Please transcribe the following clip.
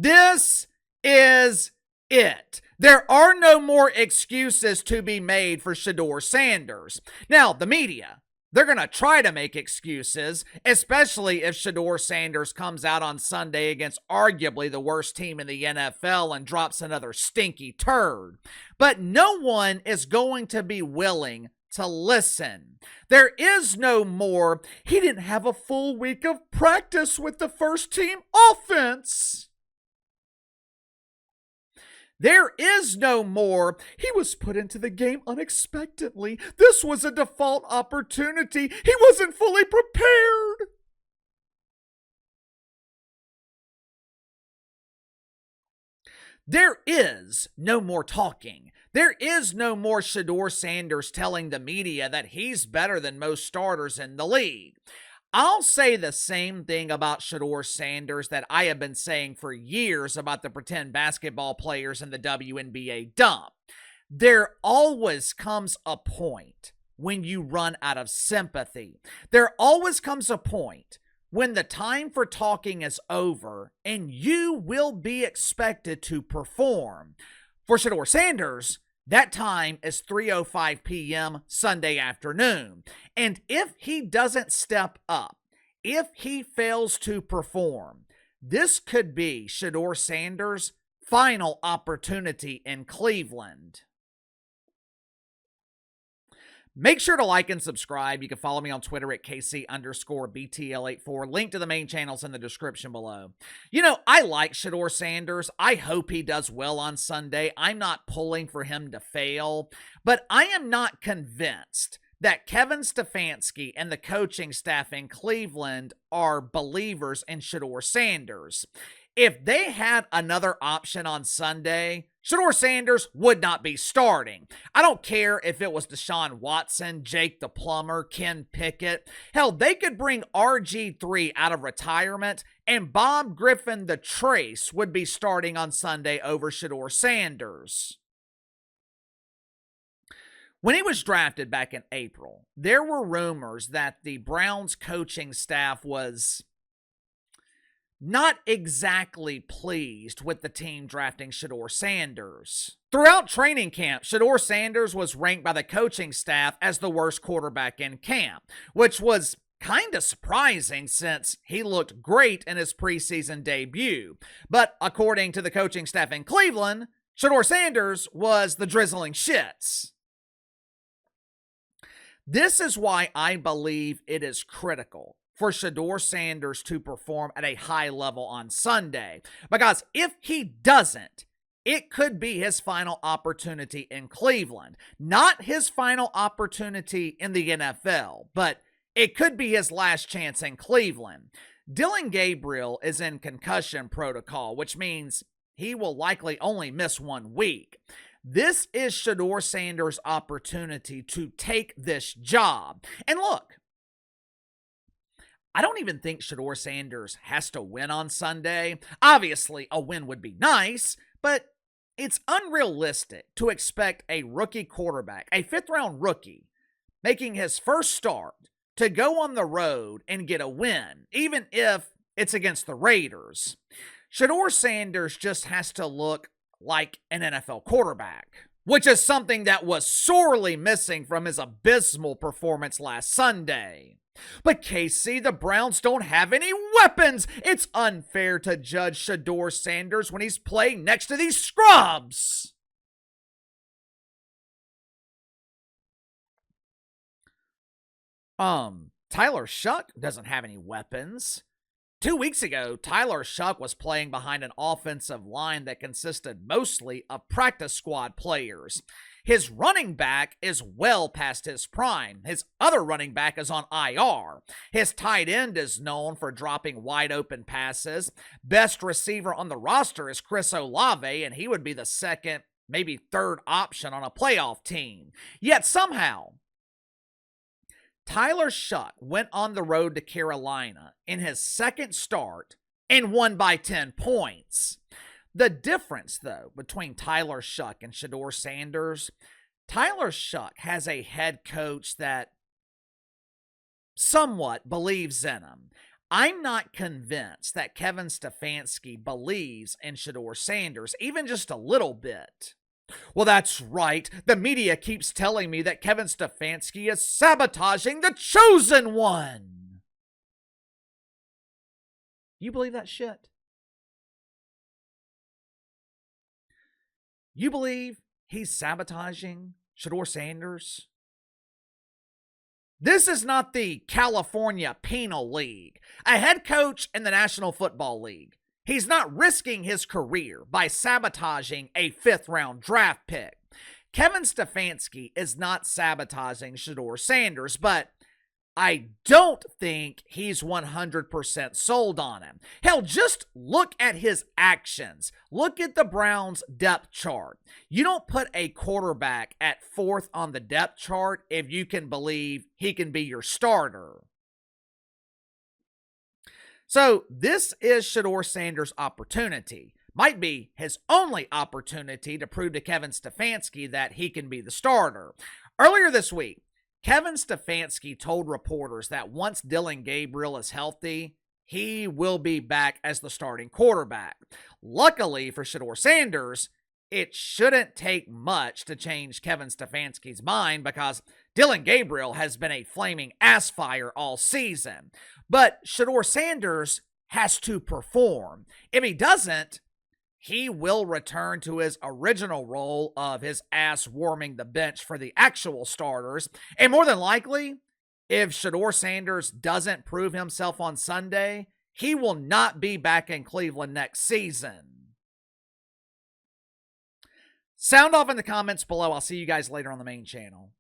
This is it. There are no more excuses to be made for Shedeur Sanders. Now, the media, they're going to try to make excuses, especially if Shedeur Sanders comes out on Sunday against arguably the worst team in the NFL and drops another stinky turd. But no one is going to be willing to listen. There is no more, he didn't have a full week of practice with the first team offense. There is no more, he was put into the game unexpectedly. This was a default opportunity. He wasn't fully prepared. There is no more talking. There is no more Shedeur Sanders telling the media that he's better than most starters in the league. I'll say the same thing about Shedeur Sanders that I have been saying for years about the pretend basketball players in the WNBA dump. There always comes a point when you run out of sympathy. There always comes a point when the time for talking is over and you will be expected to perform. For Shedeur Sanders, that time is 3:05 p.m. Sunday afternoon. And if he doesn't step up, if he fails to perform, this could be Shedeur Sanders' final opportunity in Cleveland. Make sure to like and subscribe. You can follow me on Twitter at KC_BTL84. Link to the main channels in the description below. You know, I like Shedeur Sanders. I hope he does well on Sunday. I'm not pulling for him to fail, but I am not convinced that Kevin Stefanski and the coaching staff in Cleveland are believers in Shedeur Sanders. If they had another option on Sunday, Shedeur Sanders would not be starting. I don't care if it was Deshaun Watson, Jake the Plumber, Ken Pickett. Hell, they could bring RG3 out of retirement and Bob Griffin the Trace would be starting on Sunday over Shedeur Sanders. When he was drafted back in April, there were rumors that the Browns coaching staff was not exactly pleased with the team drafting Shedeur Sanders. Throughout training camp, Shedeur Sanders was ranked by the coaching staff as the worst quarterback in camp, which was kind of surprising since he looked great in his preseason debut. But according to the coaching staff in Cleveland, Shedeur Sanders was the drizzling shits. This is why I believe it is critical for Shedeur Sanders to perform at a high level on Sunday. Because if he doesn't, it could be his final opportunity in Cleveland. Not his final opportunity in the NFL, but it could be his last chance in Cleveland. Dillon Gabriel is in concussion protocol, which means he will likely only miss 1 week. This is Shedeur Sanders' opportunity to take this job. And look, I don't even think Shedeur Sanders has to win on Sunday. Obviously, a win would be nice, but it's unrealistic to expect a rookie quarterback, a fifth-round rookie, making his first start to go on the road and get a win, even if it's against the Raiders. Shedeur Sanders just has to look like an NFL quarterback, which is something that was sorely missing from his abysmal performance last Sunday. But KC, the Browns don't have any weapons. It's unfair to judge Shedeur Sanders when he's playing next to these scrubs. Tyler Shuck doesn't have any weapons. 2 weeks ago, Tyler Shuck was playing behind an offensive line that consisted mostly of practice squad players. His running back is well past his prime. His other running back is on IR. His tight end is known for dropping wide open passes. Best receiver on the roster is Chris Olave, and he would be the second, maybe third option on a playoff team. Yet somehow, Tyler Shuck went on the road to Carolina in his second start and won by 10 points. The difference, though, between Tyler Shuck and Shedeur Sanders, Tyler Shuck has a head coach that somewhat believes in him. I'm not convinced that Kevin Stefanski believes in Shedeur Sanders, even just a little bit. Well, that's right. The media keeps telling me that Kevin Stefanski is sabotaging the chosen one. You believe that shit? You believe he's sabotaging Shedeur Sanders? This is not the California Penal League, a head coach in the National Football League. He's not risking his career by sabotaging a 5th-round draft pick. Kevin Stefanski is not sabotaging Shedeur Sanders, but I don't think he's 100% sold on him. Hell, just look at his actions. Look at the Browns' depth chart. You don't put a quarterback at 4th on the depth chart if you can believe he can be your starter. So this is Shedeur Sanders' opportunity. Might be his only opportunity to prove to Kevin Stefanski that he can be the starter. Earlier this week, Kevin Stefanski told reporters that once Dillon Gabriel is healthy, he will be back as the starting quarterback. Luckily for Shedeur Sanders, it shouldn't take much to change Kevin Stefanski's mind because Dillon Gabriel has been a flaming ass fire all season. But Shedeur Sanders has to perform. If he doesn't, he will return to his original role of his ass warming the bench for the actual starters. And more than likely, if Shedeur Sanders doesn't prove himself on Sunday, he will not be back in Cleveland next season. Sound off in the comments below. I'll see you guys later on the main channel.